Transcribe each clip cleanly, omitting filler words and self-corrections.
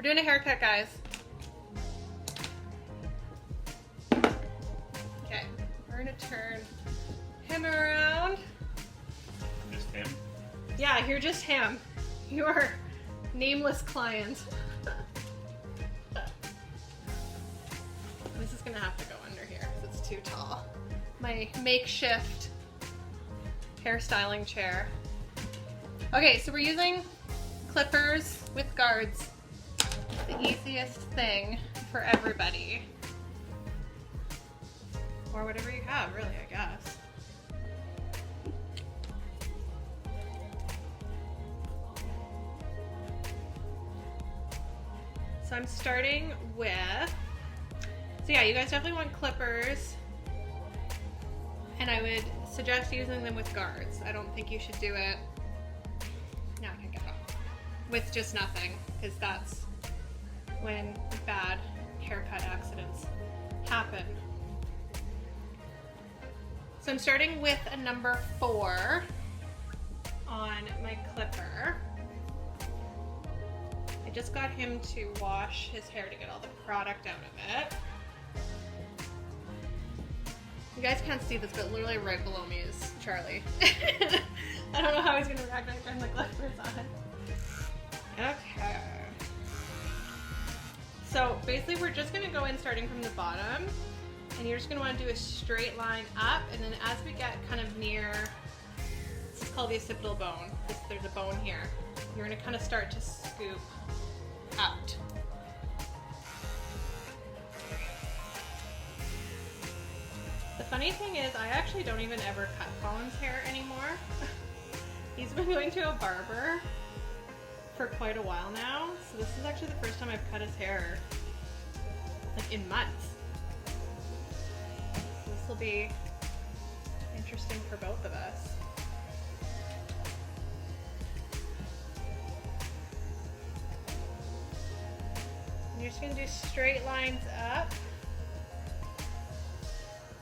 We're doing a haircut, guys. Okay, we're gonna turn him around. Just him? Yeah, you're just him. Your nameless client. This is gonna have to go under here because it's too tall. My makeshift hairstyling chair. Okay, so we're using clippers with guards. The easiest thing for everybody. Or whatever you have, really, I guess. So I'm starting with, so yeah, you guys definitely want clippers. And I would suggest using them with guards. I don't think you should do it, no, I can get off, with just nothing, because that's when bad haircut accidents happen. So I'm starting with a number 4 on my clipper. I just got him to wash his hair to get all the product out of it. You guys can't see this, but literally right below me is Charlie. I don't know how he's gonna react when I turn the clippers on. Okay. So basically we're just gonna go in starting from the bottom, and you're just gonna wanna do a straight line up, and then as we get kind of near, this is called the occipital bone. There's a bone here. You're gonna kind of start to scoop out. The funny thing is, I actually don't even ever cut Colin's hair anymore. He's been going to a barber for quite a while now, so this is actually the first time I've cut his hair, like, in months. So this will be interesting for both of us. And you're just gonna do straight lines up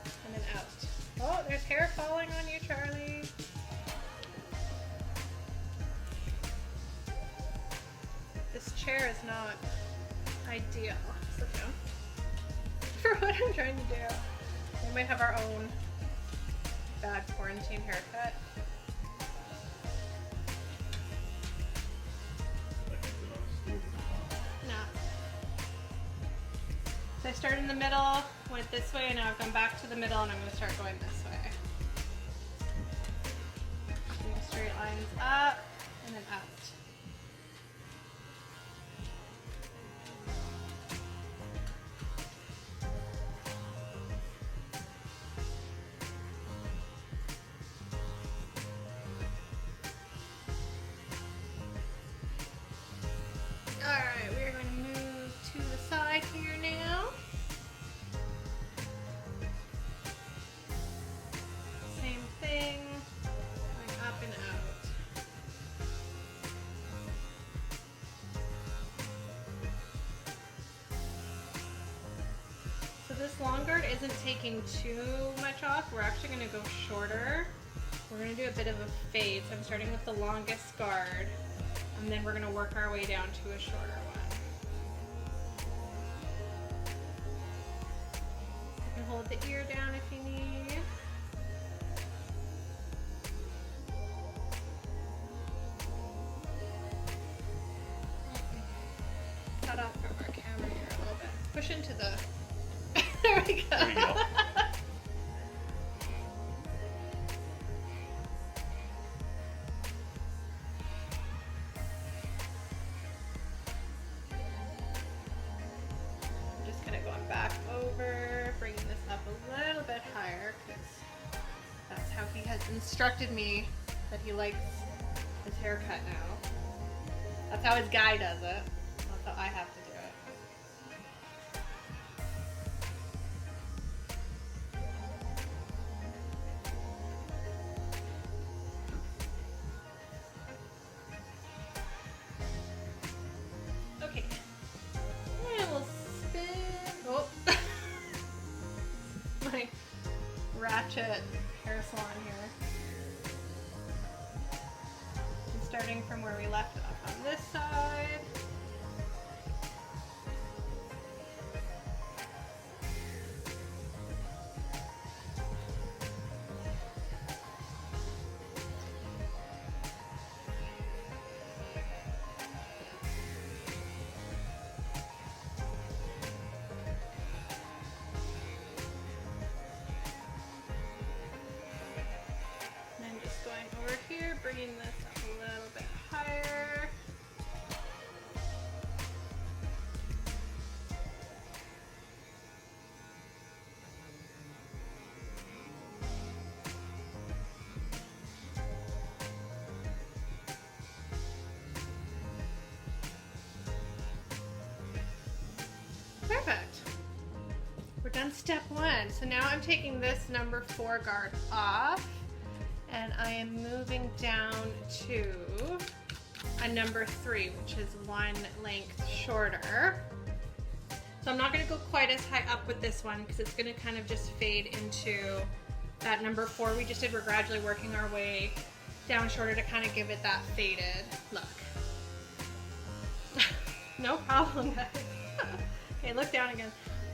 and then out. Oh, there's hair falling on you, Charlie. This chair is not ideal. Sit down. For what I'm trying to do. We might have our own bad quarantine haircut. No. So I started in the middle, went this way, and now I've gone back to the middle, and I'm going to start going this way. Doing straight lines up and then out. Alright, we're going to move to the side here now. Same thing, going up and out. So this long guard isn't taking too much off. We're actually going to go shorter. We're going to do a bit of a fade. So I'm starting with the longest guard, and then we're going to work our way down to a shorter one. You can hold the ear down if you need. Cut off from our camera here a little bit. Push into the... There we go. There we go. Just kind of going back over, bringing this up a little bit higher, because that's how he has instructed me that he likes his haircut now. That's how his guy does it. That's how I have to do it. Okay. And we'll spin. Oh. My ratchet hair salon here. And starting from where we left off on this side. done step one. So now I'm taking this number 4 guard off and I am moving down to a number 3, which is 1 length shorter. So I'm not going to go quite as high up with this one because it's going to kind of just fade into that number 4 we just did. We're gradually working our way down shorter to kind of give it that faded look. No problem, guys. Okay, look down again.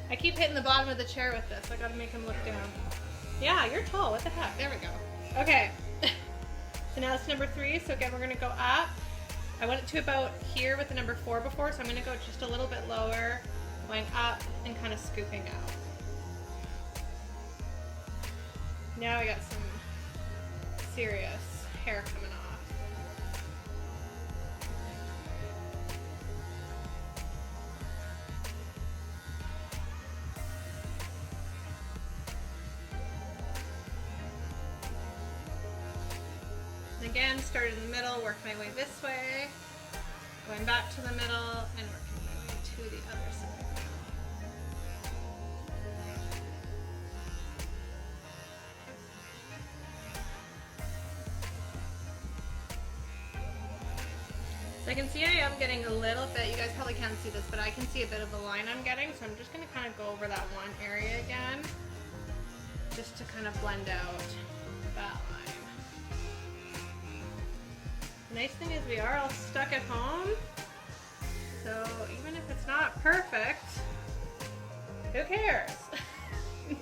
I keep hitting the bottom of the chair with this. I gotta make him look down. Yeah, you're tall. What the heck? There we go. Okay. So now it's number 3. So again, we're gonna go up. I went it to about here with the number 4 before, so I'm gonna go just a little bit lower, going up and kind of scooping out. Now I got some serious hair coming off. Again, start in the middle, work my way this way, going back to the middle, and working my way to the other side. So I can see I am getting a little bit, you guys probably can't see this, but I can see a bit of the line I'm getting, so I'm just going to kind of go over that one area again, just to kind of blend out that line. The nice thing is we are all stuck at home, so even if it's not perfect, who cares?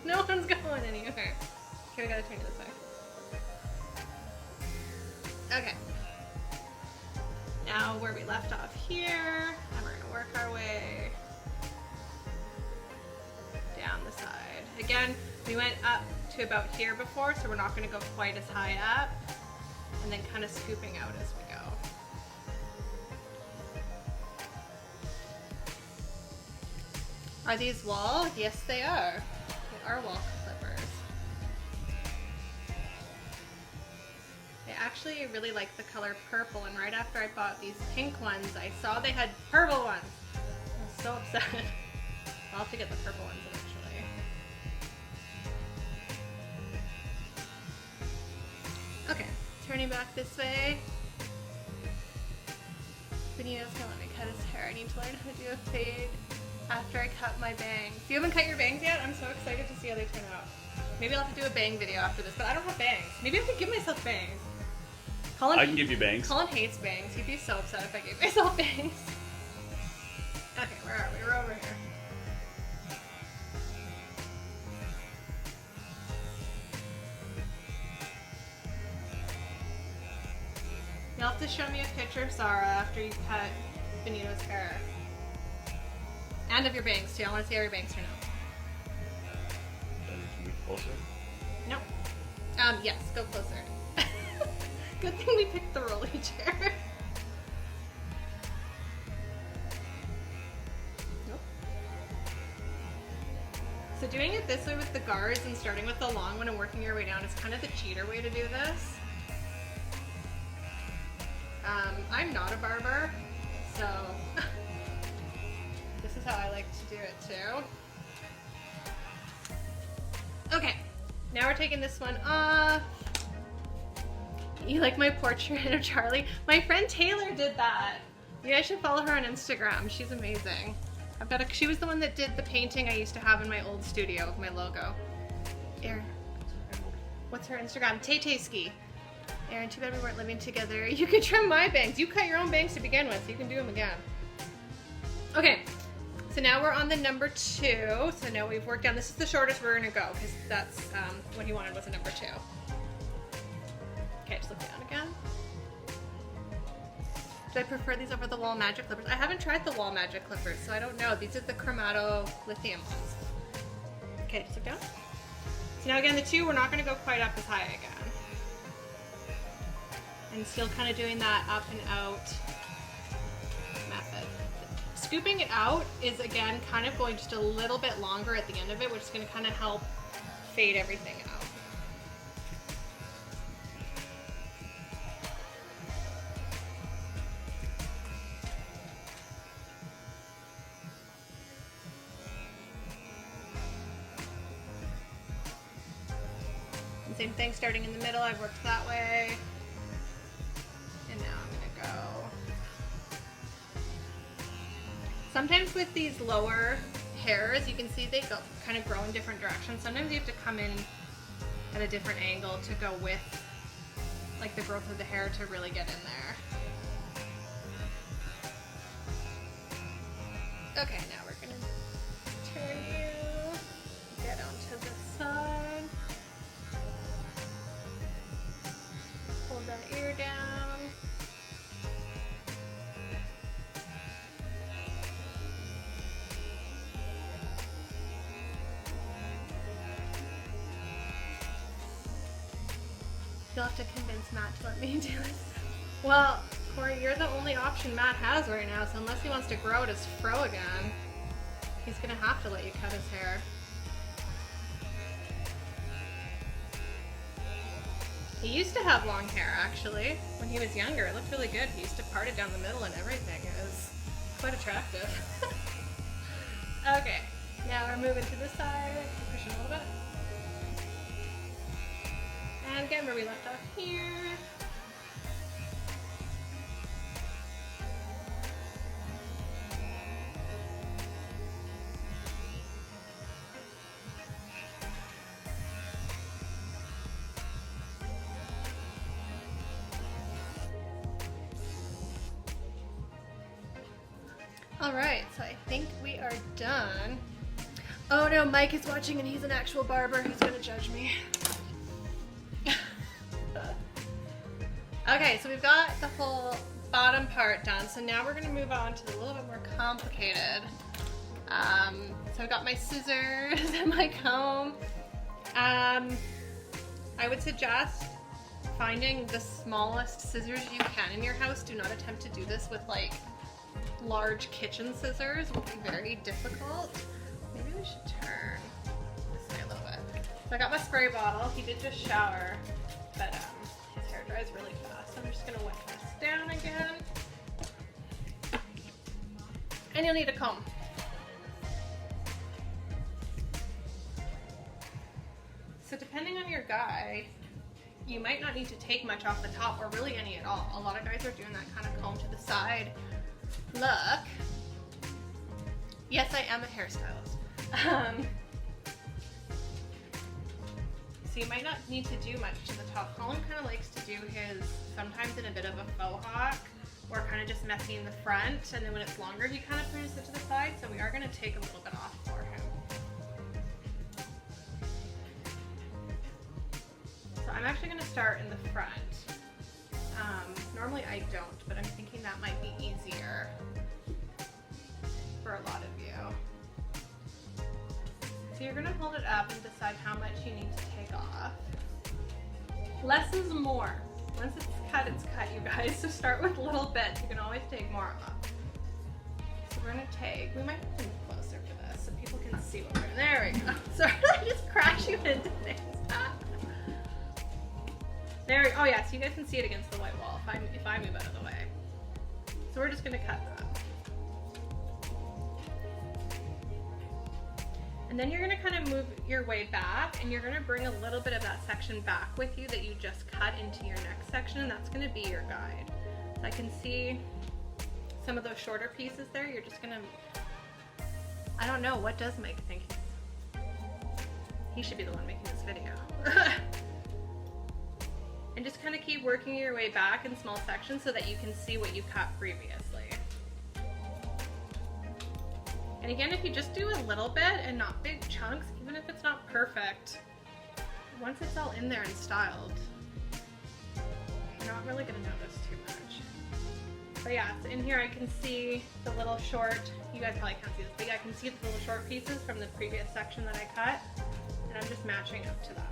No one's going anywhere. Okay, we gotta turn it this way. Okay. Now where we left off here, and we're gonna work our way down the side. Again, we went up to about here before, so we're not gonna go quite as high up, and then kind of scooping out as we go. Are these wall? Yes, they are. They are wall clippers. I actually really like the color purple, and right after I bought these pink ones, I saw they had purple ones. I was so upset. I'll have to get the purple ones eventually. Okay, turning back this way. Benito's gonna let me cut his hair. I need to learn how to do a fade after I cut my bangs. You haven't cut your bangs yet? I'm so excited to see how they turn out. Maybe I'll have to do a bang video after this, but I don't have bangs. Maybe I could give myself bangs. I can give you bangs. Colin hates bangs. He'd be so upset if I gave myself bangs. Okay, where are we? We're over here. You'll have to show me a picture of Sarah after you cut Benito's hair. And of your bangs too. I want to see how your bangs turn out. Can we closer? No. Yes, go closer. Good thing we picked the rolly chair. Nope. So doing it this way with the guards and starting with the long one and working your way down is kind of the cheater way to do this. I'm not a barber, so this is how I like to do it too. Okay, now we're taking this one off. You like my portrait of Charlie? My friend Taylor did that. You guys should follow her on Instagram. She's amazing. She was the one that did the painting I used to have in my old studio with my logo. Erin, what's her Instagram? Tay Ski. Erin, too bad we weren't living together. You could trim my bangs. You cut your own bangs to begin with, so you can do them again. Okay, so now we're on the number 2. So now we've worked down. This is the shortest we're gonna go because that's what he wanted was a number 2. Okay, just look down again. Do I prefer these over the Wall Magic Clippers? I haven't tried the Wall Magic Clippers, so I don't know. These are the Chromato Lithium ones. Okay, just look down. So now again, the 2, we're not gonna go quite up as high again. And still kind of doing that up and out method. Scooping it out is again kind of going just a little bit longer at the end of it, which is going to kind of help fade everything out. Same thing, starting in the middle, I've worked that way. And now I'm gonna go. Sometimes with these lower hairs, you can see they go kind of grow in different directions. Sometimes you have to come in at a different angle to go with like the growth of the hair to really get in there. Okay, now we're gonna turn you, get onto the side, pull that ear down. You'll have to convince Matt to let me do this. Well, Corey, you're the only option Matt has right now, so unless he wants to grow out his fro again, he's gonna have to let you cut his hair. He used to have long hair, actually. When he was younger, it looked really good. He used to part it down the middle and everything. It was quite attractive. Okay, now we're moving to the side. Push it a little bit. And again, where we left off here. Alright, so I think we are done. Oh no, Mike is watching and he's an actual barber. He's gonna judge me. Okay, so we've got the whole bottom part done. So now we're gonna move on to the little bit more complicated. So I've got my scissors and my comb. I would suggest finding the smallest scissors you can in your house. Do not attempt to do this with like large kitchen scissors. It will be very difficult. Maybe we should turn this way a little bit. So I got my spray bottle. He did just shower, but his hair dries really fast. So I'm just gonna wet this down again. And you'll need a comb. So depending on your guy, you might not need to take much off the top or really any at all. A lot of guys are doing that kind of comb to the side look. Yes, I am a hairstylist. So you might not need to do much to the top. Colin kind of likes to do his sometimes in a bit of a faux hawk or kind of just messy in the front, and then when it's longer he kind of pushes it to the side, so we are going to take a little bit off for him. So I'm actually going to start in the front. Normally I don't, but I'm thinking that might be easier for a lot of you. So you're going to hold it up and decide how much you need to take off. Less is more. Once it's cut, you guys. So start with little bits. You can always take more off. So we're going to take, we might have to move closer for this so people can see what we're doing. There we go. Sorry, I just crashed you into things. There, oh yeah, so you guys can see it against the white wall if I move out of the way. So we're just gonna cut that. And then you're gonna kind of move your way back and you're gonna bring a little bit of that section back with you that you just cut into your next section, and that's gonna be your guide. So I can see some of those shorter pieces there. You're just gonna, I don't know, what does Mike think? He should be the one making this video. And just kind of keep working your way back in small sections so that you can see what you cut previously. And again, if you just do a little bit and not big chunks, even if it's not perfect, once it's all in there and styled, you're not really going to notice too much. But yeah, so in here I can see the little short, you guys probably can't see this, but yeah, I can see the little short pieces from the previous section that I cut, and I'm just matching up to that.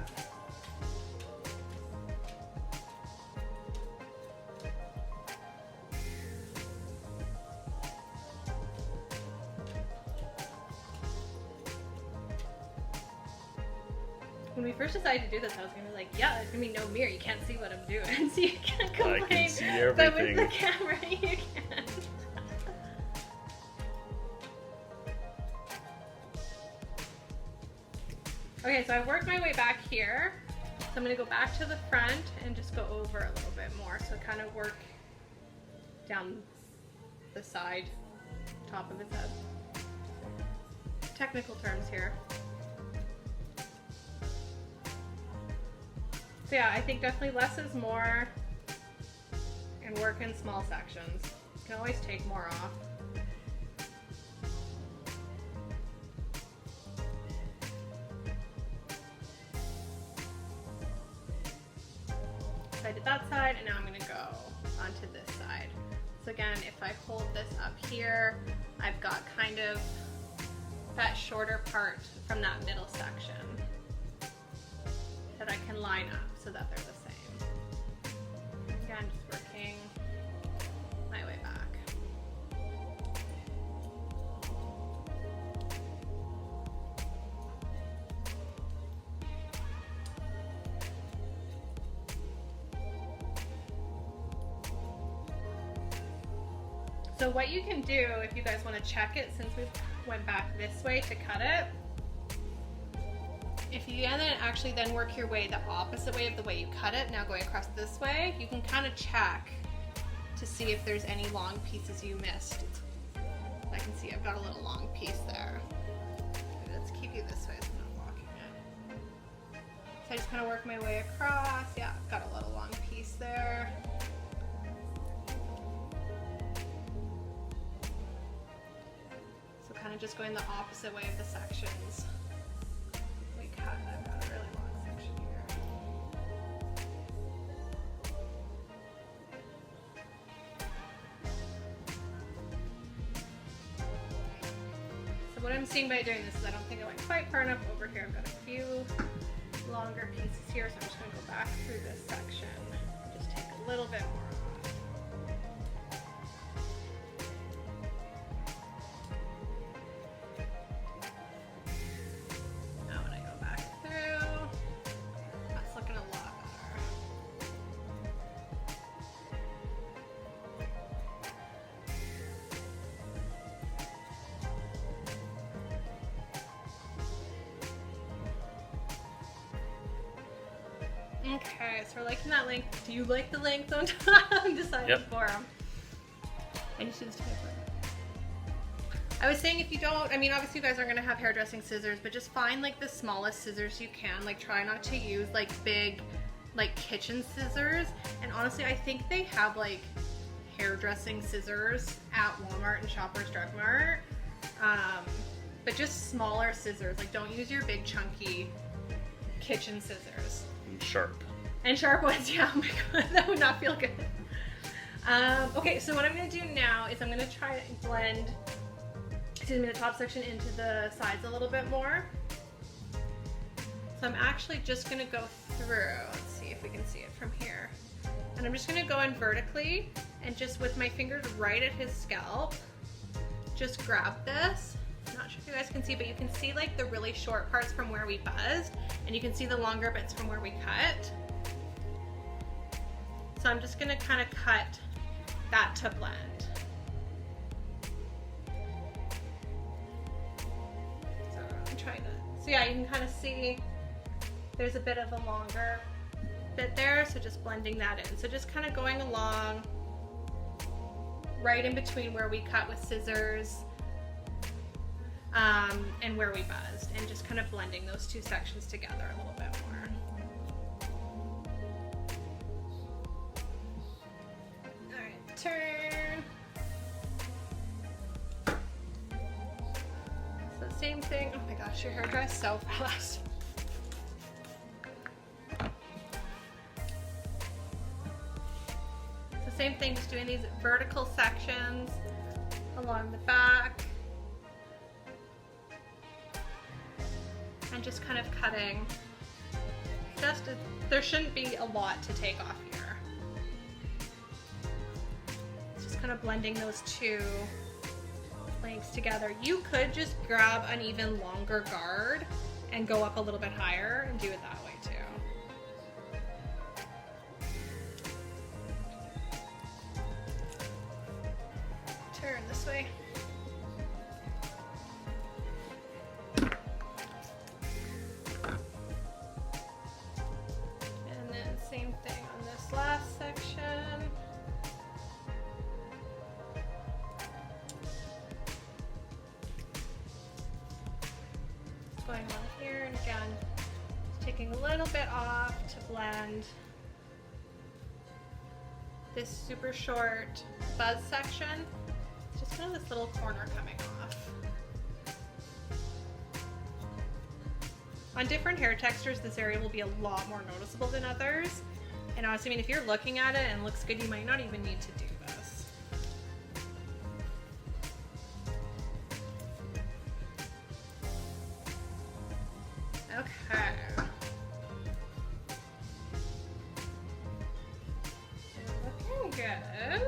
When we first decided to do this, I was gonna be like, yeah, there's gonna be no mirror, you can't see what I'm doing, so you can't complain. I can see everything. But with the camera, you can. Okay, so I've worked my way back here. So I'm gonna go back to the front and just go over a little bit more. So kind of work down the side, top of his head. Technical terms here. So yeah, I think definitely less is more and work in small sections. You can always take more off. So I did that side, and now I'm gonna go onto this side. So again, if I hold this up here, I've got kind of that shorter part from that middle section that I can line up so that they're the same. Again, just working my way back. So what you can do, if you guys want to check it, since we went back this way to cut it, if you then actually then work your way the opposite way of the way you cut it, now going across this way, you can kind of check to see if there's any long pieces you missed. I can see I've got a little long piece there. Let's keep you this way so I'm not blocking it. So I just kind of work my way across. Yeah, I've got a little long piece there. So kind of just going the opposite way of the sections. I've got a really long section here. So what I'm seeing by doing this is I don't think I went quite far enough over here. I've got a few longer pieces here, so I'm just going to go back through this section and just take a little bit more off. Okay, so we're liking that length. Do you like the length on top? I'm deciding for them. I need to just take it. I was saying if you don't, I mean obviously you guys aren't gonna have hairdressing scissors, but just find like the smallest scissors you can. Like try not to use like big like kitchen scissors. And honestly I think they have like hairdressing scissors at Walmart and Shoppers Drug Mart. But just smaller scissors. Like don't use your big chunky kitchen scissors. Sharp. And sharp ones, yeah, oh my god, that would not feel good. Okay, so what I'm going to do now is I'm going to try to blend, the top section into the sides a little bit more. So I'm actually just going to go through, let's see if we can see it from here. And I'm just going to go in vertically and just with my fingers right at his scalp, just grab this. Not sure if you guys can see, but you can see like the really short parts from where we buzzed, and you can see the longer bits from where we cut. So I'm just gonna kind of cut that to blend. So I'm trying to, so yeah, you can kind of see there's a bit of a longer bit there, so just blending that in. So just kind of going along right in between where we cut with scissors and where we buzzed, and just kind of blending those two sections together a little bit more. Alright, turn. So same thing. Oh my gosh, your hair dries so fast. So same thing, just doing these vertical sections along the back. And just kind of cutting. There shouldn't be a lot to take off here. It's just kind of blending those two lengths together. You could just grab an even longer guard and go up a little bit higher and do it that way too. Turn this way. going on here, and again, just taking a little bit off to blend this super short buzz section. It's just kind of this little corner coming off. On different hair textures, this area will be a lot more noticeable than others. And honestly, I mean, if you're looking at it and it looks good, you might not even need to do this. Okay. Looking good.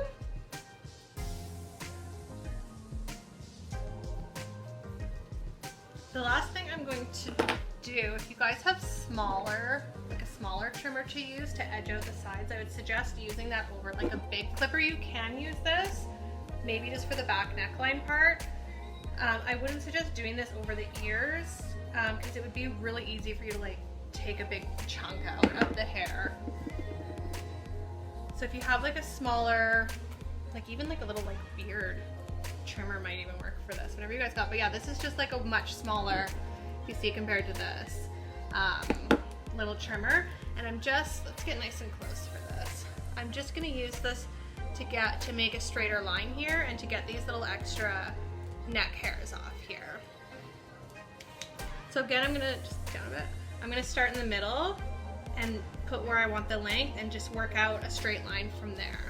The last thing I'm going to do, if you guys have smaller trimmer to use to edge out the sides, I would suggest using that over like a big clipper. You can use this, maybe just for the back neckline part. I wouldn't suggest doing this over the ears because it would be really easy for you to like take a big chunk out of the hair. So if you have like a smaller, like even like a little like beard trimmer might even work for this, whatever you guys got. But yeah, this is just like a much smaller, you see, compared to this little trimmer. And I'm just, let's get nice and close for this. I'm just gonna use this to make a straighter line here and to get these little extra neck hairs off here. So again, I'm gonna just down a bit. I'm gonna start in the middle and put where I want the length and just work out a straight line from there.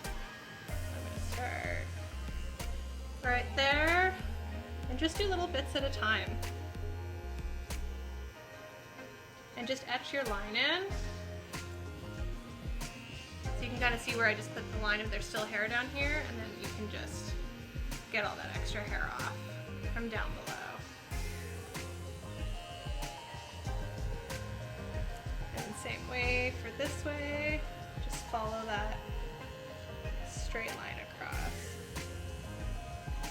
I'm gonna start right there and just do little bits at a time. And just etch your line in. So you can kind of see where I just put the line if there's still hair down here, and then you can just get all that extra hair off from down below. And same way for this way, just follow that straight line across.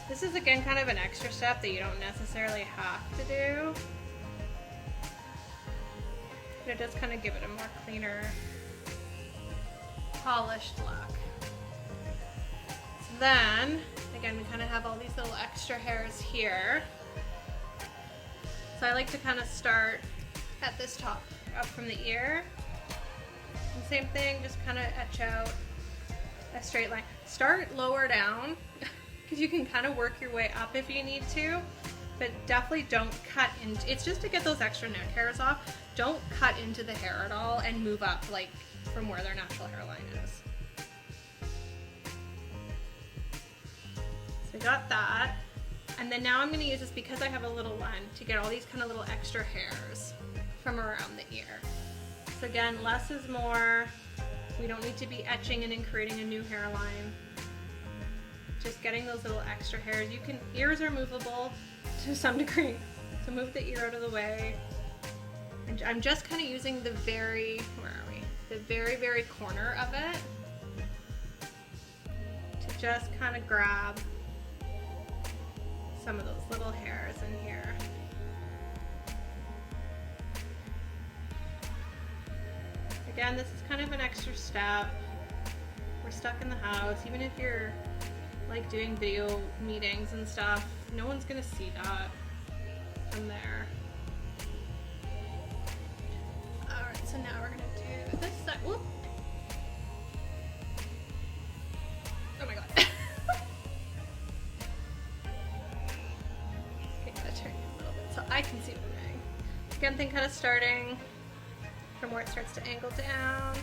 This is again kind of an extra step that you don't necessarily have to do. But it does kind of give it a more cleaner, polished look. So then, again, we kind of have all these little extra hairs here. So I like to kind of start at this top, up from the ear. And same thing, just kind of etch out a straight line. Start lower down, because you can kind of work your way up if you need to. But definitely don't cut into, it's just to get those extra neck hairs off. Don't cut into the hair at all and move up like from where their natural hairline is. So we got that. And then now I'm gonna use this, because I have a little one, to get all these kind of little extra hairs from around the ear. So again, less is more. We don't need to be etching and then creating a new hairline. Just getting those little extra hairs. Ears are movable to some degree. So move the ear out of the way. And I'm just kind of using the very, where are we? The very, very corner of it to just kind of grab some of those little hairs in here. Again, this is kind of an extra step. We're stuck in the house. Even if you're like doing video meetings and stuff, no one's gonna see that from there. Alright, so now we're gonna do this side. Whoop. Oh my god. Okay, gotta turn you a little bit so I can see what I'm doing. Again, thing kind of starting from where it starts to angle down.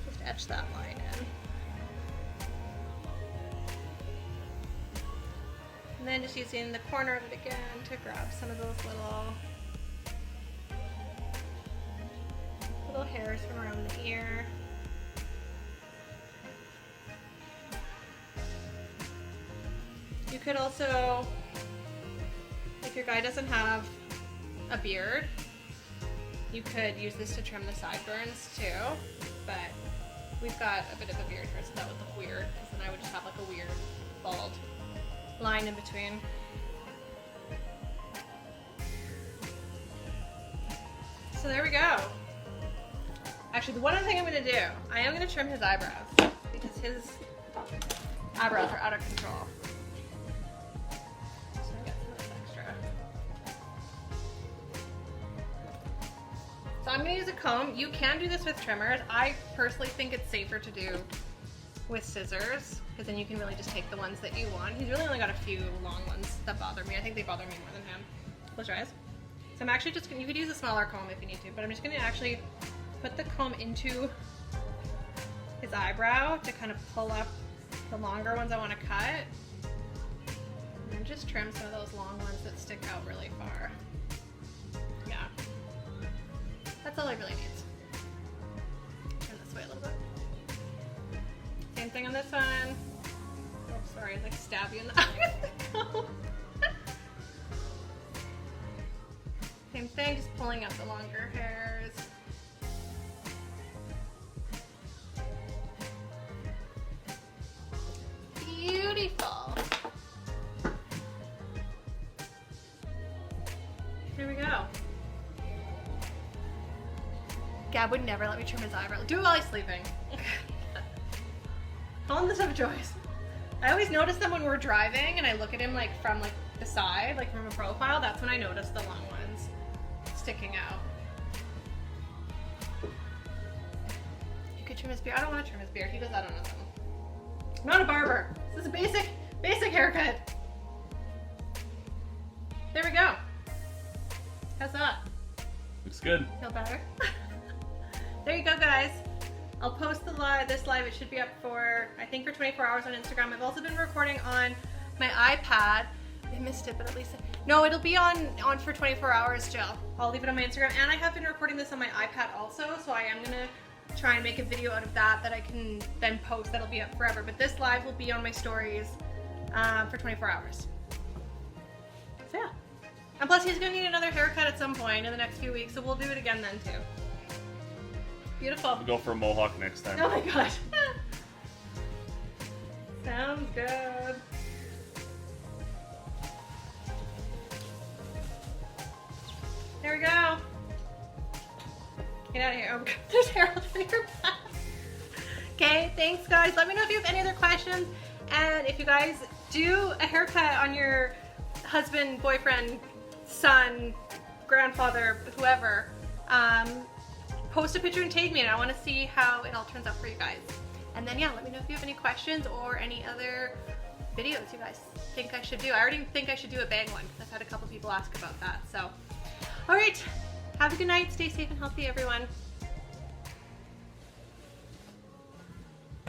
Just etch that line in. And then just using the corner of it again to grab some of those little hairs from around the ear. You could also, if your guy doesn't have a beard, you could use this to trim the sideburns too, but we've got a bit of a beard here, so that would look weird, because then I would just have like a weird bald line in between. So there we go. Actually, the one other thing I'm going to do, I am going to trim his eyebrows, because his eyebrows are out of control. So I'm going So I'm gonna use a comb. You can do this with trimmers. I personally think it's safer to do with scissors, because then you can really just take the ones that you want. He's really only got a few long ones that bother me. I think they bother me more than him. Close your eyes. So I'm actually just gonna, you could use a smaller comb if you need to, but I'm just gonna actually put the comb into his eyebrow to kind of pull up the longer ones I want to cut. And then just trim some of those long ones that stick out really far. Yeah. That's all I really need. Turn this way a little bit. Same thing on this one. Oh, sorry, I like stab you in the eye with the comb. Same thing, just pulling up the longer hairs. Beautiful. Here we go. Gab would never let me trim his eyebrow. Do it while he's sleeping. Call him the tough-joys. I always notice them when we're driving and I look at him like from like the side, like from a profile. That's when I notice the long ones sticking out. You could trim his beard. I don't want to trim his beard. He does that on his own. I'm not a barber. This is a basic haircut. There we go. How's that? Looks good. Feel better? There you go, guys. I'll post this live. It should be up for, I think, for 24 hours on Instagram. I've also been recording on my iPad. I missed it, but at least, no, it'll be on for 24 hours, Jill. I'll leave it on my Instagram. And I have been recording this on my iPad also, so I am gonna try and make a video out of that I can then post. That'll be up forever. But this live will be on my stories for 24 hours. So yeah. And plus he's gonna need another haircut at some point in the next few weeks, so we'll do it again then too. Beautiful. We'll go for a mohawk next time. Oh my gosh. Sounds good. There we go. Get out of here. Oh, there's Harold in your back. Okay, thanks guys. Let me know if you have any other questions. And if you guys do a haircut on your husband, boyfriend, son, grandfather, whoever, post a picture and tag me and I want to see how it all turns out for you guys. And then yeah, let me know if you have any questions or any other videos you guys think I should do. I already think I should do a bang one because I've had a couple people ask about that. So, all right, have a good night. Stay safe and healthy, everyone.